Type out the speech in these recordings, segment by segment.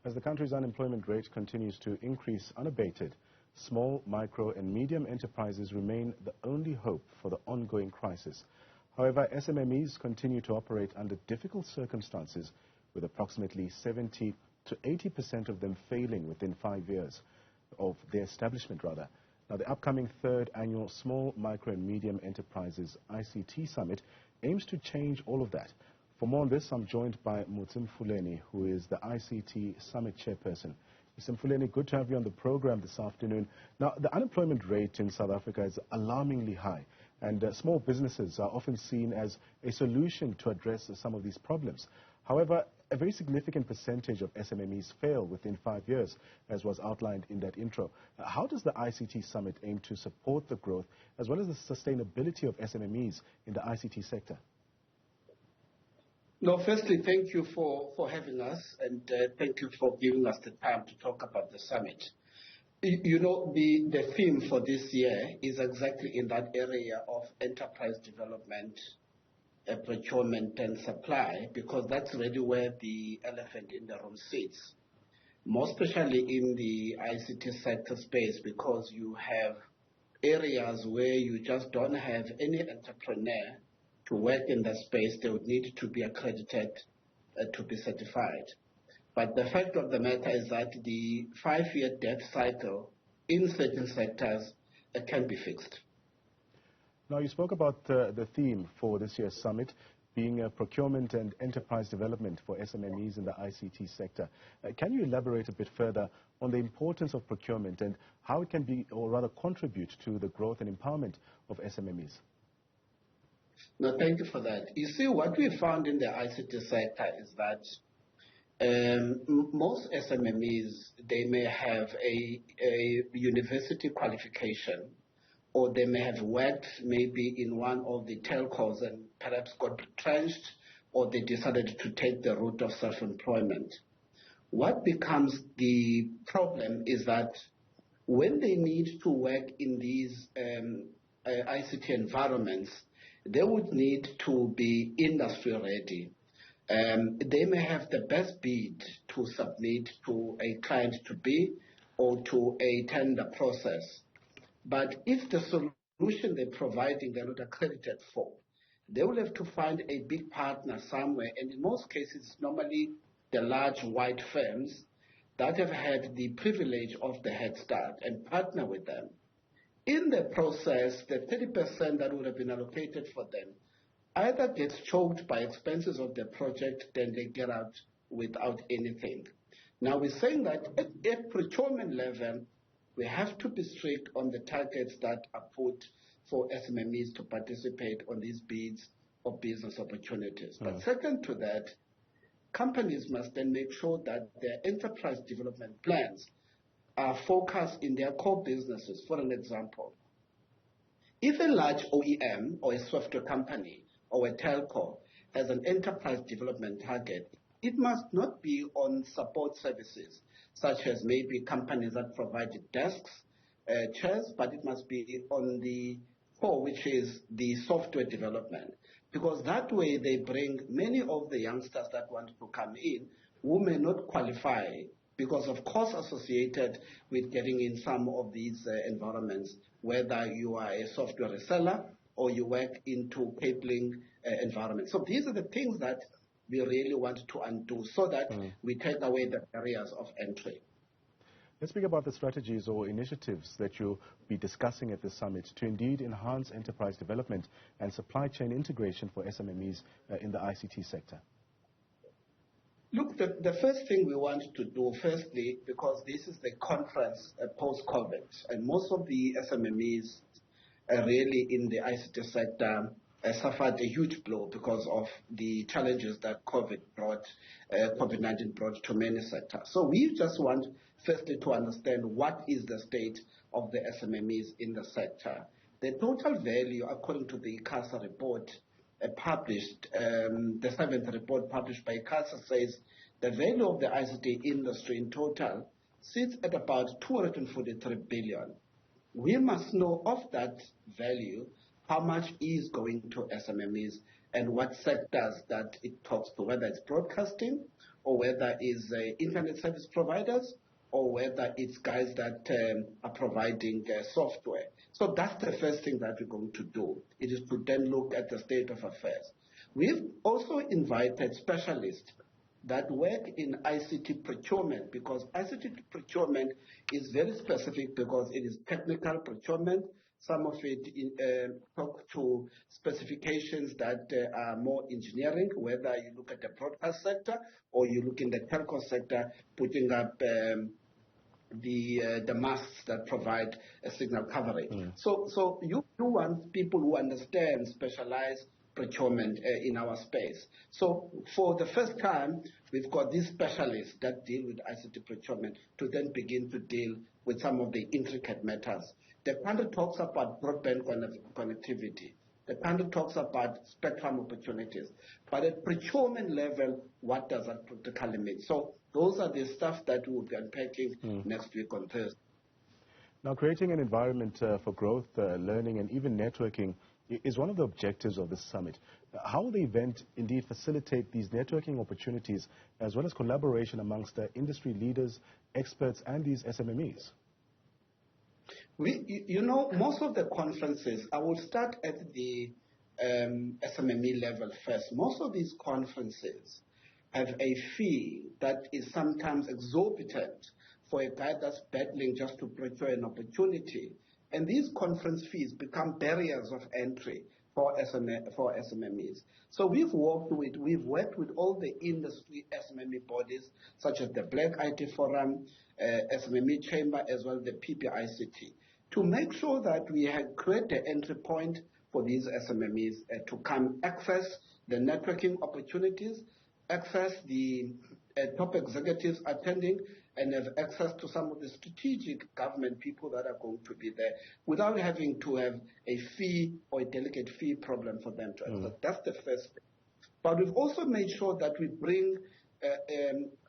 As the country's unemployment rate continues to increase unabated, small, micro and medium enterprises remain the only hope for the ongoing crisis. However, SMMEs continue to operate under difficult circumstances, with approximately 70 to 80% of them failing within 5 years of their establishment, rather. Now, the upcoming third annual Small, Micro and Medium Enterprises ICT Summit aims to change all of that. For more on this, I'm joined by Motse Mfuleni, who is the ICT Summit Chairperson. Mr. Mfuleni, good to have you on the program this afternoon. Now, the unemployment rate in South Africa is alarmingly high, and small businesses are often seen as a solution to address some of these problems. However, a very significant percentage of SMMEs fail within 5 years, as was outlined in that intro. How does the ICT Summit aim to support the growth as well as the sustainability of SMMEs in the ICT sector? No, firstly, thank you for having us, and thank you for giving us the time to talk about the summit. You know, the theme for this year is exactly in that area of enterprise development, procurement and supply, because that's really where the elephant in the room sits, more especially in the ICT sector space, because you have areas where you just don't have any entrepreneur to work in that space. They would need to be accredited to be certified. But the fact of the matter is that the 5-year debt cycle in certain sectors can be fixed. Now, you spoke about the theme for this year's summit being procurement and enterprise development for SMMEs in the ICT sector. Can you elaborate a bit further on the importance of procurement and how it can be, or rather contribute to the growth and empowerment of SMMEs? No, thank you for that. You see, what we found in the ICT sector is that most SMMEs, they may have a university qualification, or they may have worked maybe in one of the telcos and perhaps got retrenched, or they decided to take the route of self-employment. What becomes the problem is that when they need to work in these ICT environments, they would need to be industry ready. They may have the best bid to submit to a client to bid or to a tender process. But if the solution they're providing they're not accredited for, they will have to find a big partner somewhere. And in most cases, it's normally the large white firms that have had the privilege of the head start and partner with them. In the process, the 30% that would have been allocated for them either gets choked by expenses of the project, then they get out without anything. Now, we're saying that at procurement level, we have to be strict on the targets that are put for SMMEs to participate on these bids of business opportunities. But second to that, companies must then make sure that their enterprise development plans are focused in their core businesses. For an example, if a large OEM or a software company or a telco has an enterprise development target, it must not be on support services, such as maybe companies that provide desks, chairs, but it must be on the core, which is the software development. Because that way they bring many of the youngsters that want to come in who may not qualify because of costs associated with getting in some of these environments, whether you are a software reseller or you work into cabling environments. So these are the things that we really want to undo so that we take away the barriers of entry. Let's speak about the strategies or initiatives that you'll be discussing at the summit to indeed enhance enterprise development and supply chain integration for SMMEs in the ICT sector. Look, the first thing we want to do, firstly, because this is the conference post-COVID, and most of the SMMEs really in the ICT sector suffered a huge blow because of the challenges that COVID-19 brought to many sectors. So we just want, firstly, to understand what is the state of the SMMEs in the sector. The total value, according to the ICASA report, published, the 7th report published by ICASA says the value of the ICT industry in total sits at about 243 billion. We must know of that value how much is going to SMMEs and what sectors that it talks to, whether it's broadcasting or whether it's internet service providers, or whether it's guys that are providing software. So that's the first thing that we're going to do. It is to then look at the state of affairs. We've also invited specialists that work in ICT procurement, because ICT procurement is very specific because it is technical procurement. Some of it talk to specifications that are more engineering, whether you look at the broadcast sector or you look in the telco sector, putting up the masts that provide a signal coverage. So you want people who understand specialized procurement in our space. So for the first time, we've got these specialists that deal with ICT procurement to then begin to deal with some of the intricate matters. The country talks about broadband connectivity. The country talks about spectrum opportunities. But at procurement level, what does that practically mean? So those are the stuff that we will be unpacking next week on Thursday. Now, creating an environment for growth, learning, and even networking is one of the objectives of this summit. How will the event indeed facilitate these networking opportunities as well as collaboration amongst the industry leaders, experts, and these SMMEs? Most of the conferences, I will start at the SMME level first. Most of these conferences have a fee that is sometimes exorbitant for a guy that's battling just to procure an opportunity. And these conference fees become barriers of entry for SMMEs. So we've worked with all the industry SMME bodies, such as the Black IT Forum, SMME Chamber, as well as the PPICT, to make sure that we create the entry point for these SMMEs to come access the networking opportunities, access the top executives attending, and have access to some of the strategic government people that are going to be there without having to have a fee or a delicate fee problem for them to access. That's the first thing. But we've also made sure that we bring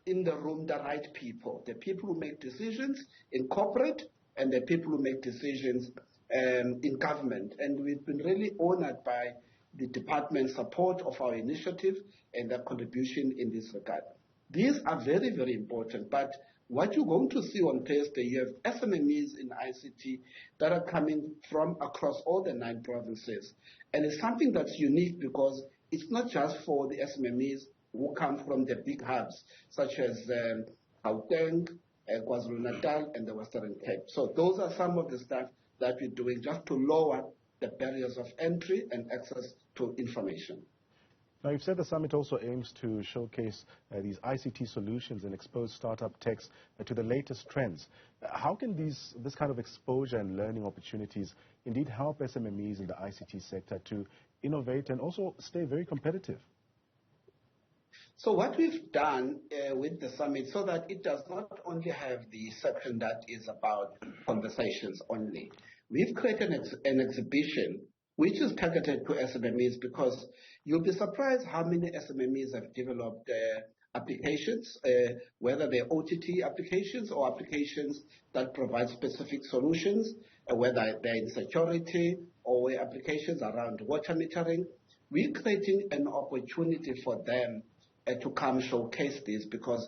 in the room the right people, the people who make decisions in corporate and the people who make decisions in government. And we've been really honored by the department's support of our initiative and their contribution in this regard. These are very, very important. But what you're going to see on Thursday, you have SMMEs in ICT that are coming from across all the 9 provinces. And it's something that's unique because it's not just for the SMMEs who come from the big hubs, such as Gauteng, KwaZulu-Natal, and the Western Cape. So those are some of the stuff that we're doing just to lower the barriers of entry and access to information. Now, you've said the summit also aims to showcase these ICT solutions and expose startup techs to the latest trends. How can this kind of exposure and learning opportunities indeed help SMMEs in the ICT sector to innovate and also stay very competitive? So what we've done with the summit, so that it does not only have the section that is about conversations only, we've created an exhibition which is targeted to SMMEs, because you'll be surprised how many SMMEs have developed applications, whether they're OTT applications or applications that provide specific solutions, whether they're in security or applications around water metering. We're creating an opportunity for them to come showcase this, because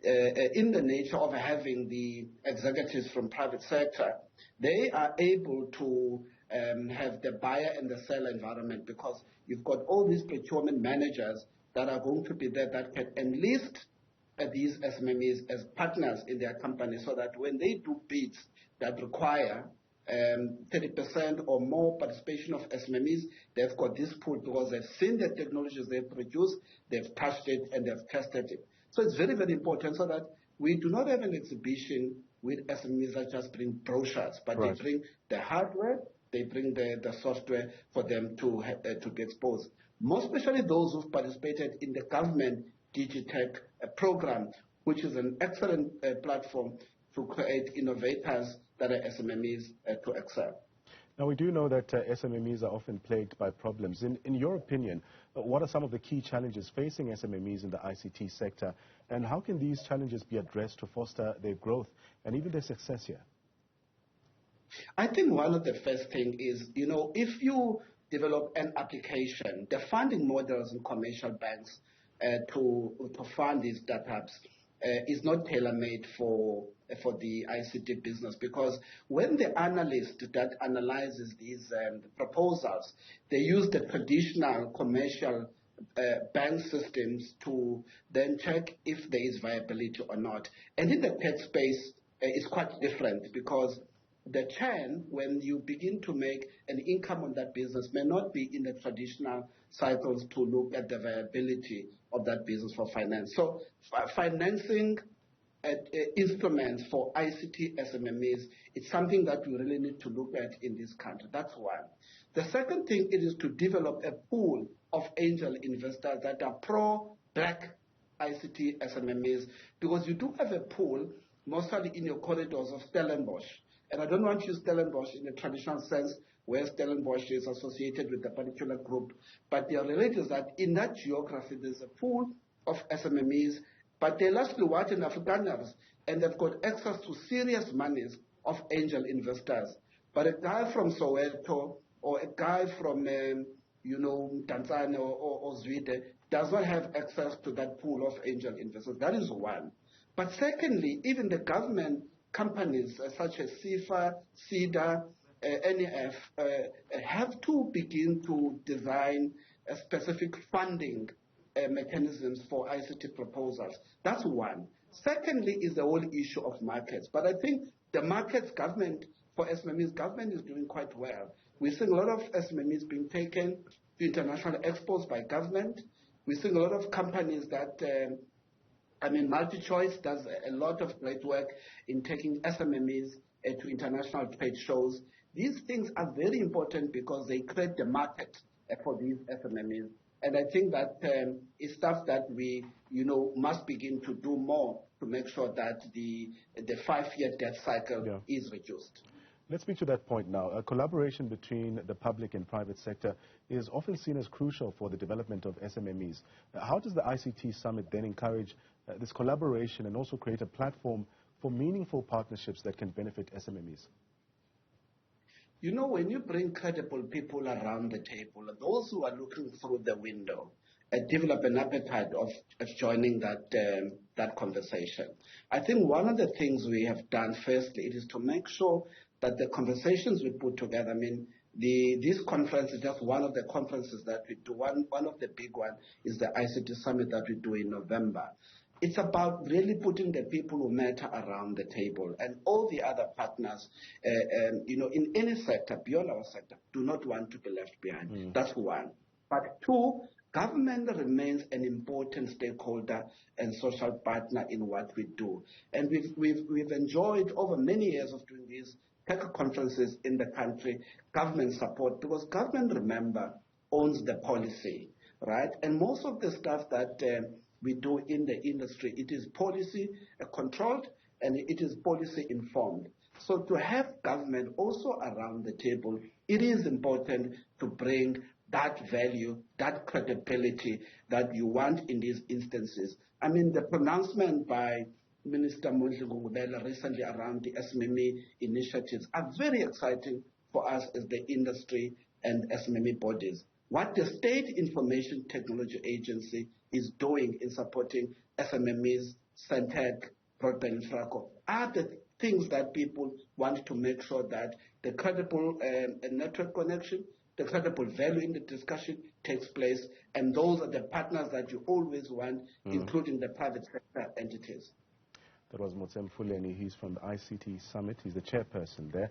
in the nature of having the executives from private sector, they are able to have the buyer and the seller environment, because you've got all these procurement managers that are going to be there that can enlist these SMMEs as partners in their company, so that when they do bids that require 30% or more participation of SMMEs, they've got this pool because they've seen the technologies they've produced, they've touched it, and they've tested it. So it's very, very important, so that we do not have an exhibition with SMEs that just bring brochures, but They bring the hardware, they bring the software for them to be exposed. More especially those who've participated in the government Digitech program, which is an excellent platform to create innovators that are SMMEs to excel. Now, we do know that SMMEs are often plagued by problems. In your opinion, what are some of the key challenges facing SMMEs in the ICT sector, and how can these challenges be addressed to foster their growth and even their success here? I think one of the first thing is, if you develop an application, the funding models in commercial banks to fund these startups is not tailor-made for the ICT business, because when the analyst that analyzes these proposals, they use the traditional commercial bank systems to then check if there is viability or not. And in the tech space, it's quite different, because the churn, when you begin to make an income on that business, may not be in the traditional cycles to look at the viability of that business for finance. So financing instruments for ICT SMMEs, it's something that we really need to look at in this country. That's one. The second thing is to develop a pool of angel investors that are pro-black ICT SMMEs, because you do have a pool, mostly in your corridors of Stellenbosch. And I don't want to use Stellenbosch in the traditional sense where Stellenbosch is associated with a particular group, but the reality is that in that geography there's a pool of SMMEs, but they're largely white and Afrikaners, and they've got access to serious monies of angel investors. But a guy from Soweto or a guy from Tanzania or Zweden does not have access to that pool of angel investors. That is one. But secondly, even the government companies such as CIFA, CEDA, NEF have to begin to design a specific funding mechanisms for ICT proposals. That's one. Secondly is the whole issue of markets. But I think the markets government, for SMMEs, government is doing quite well. We're seeing a lot of SMMEs being taken to international expos by government. We're seeing a lot of companies that MultiChoice does a lot of great work in taking SMMEs to international trade shows. These things are very important because they create the market for these SMMEs. And I think that is stuff that we, must begin to do more to make sure that the 5-year debt cycle is reduced. Let's speak to that point now. A collaboration between the public and private sector is often seen as crucial for the development of SMMEs. How does the ICT Summit then encourage this collaboration and also create a platform for meaningful partnerships that can benefit SMMEs? When you bring credible people around the table, those who are looking through the window develop an appetite of joining that conversation. I think one of the things we have done firstly is to make sure that the conversations we put together, this conference is just one of the conferences that we do. One of the big ones is the ICT Summit that we do in November. It's about really putting the people who matter around the table, and all the other partners, in any sector, beyond our sector, do not want to be left behind. That's one. But two, government remains an important stakeholder and social partner in what we do. And we've enjoyed over many years of doing these tech conferences in the country, government support, because government, remember, owns the policy, right? And most of the stuff that we do in the industry, it is policy controlled and it is policy informed. So to have government also around the table, it is important to bring that value, that credibility that you want in these instances. The pronouncement by Minister Motse recently around the SMME initiatives are very exciting for us as the industry and SMME bodies. What the State Information Technology Agency is doing in supporting SMMEs, Centec, Broadband Infraco, are the things that people want to make sure that the credible network connection, the credible value in the discussion takes place, and those are the partners that you always want, including the private sector entities. That was Motse Mfuleni. He's from the ICT Summit. He's the chairperson there.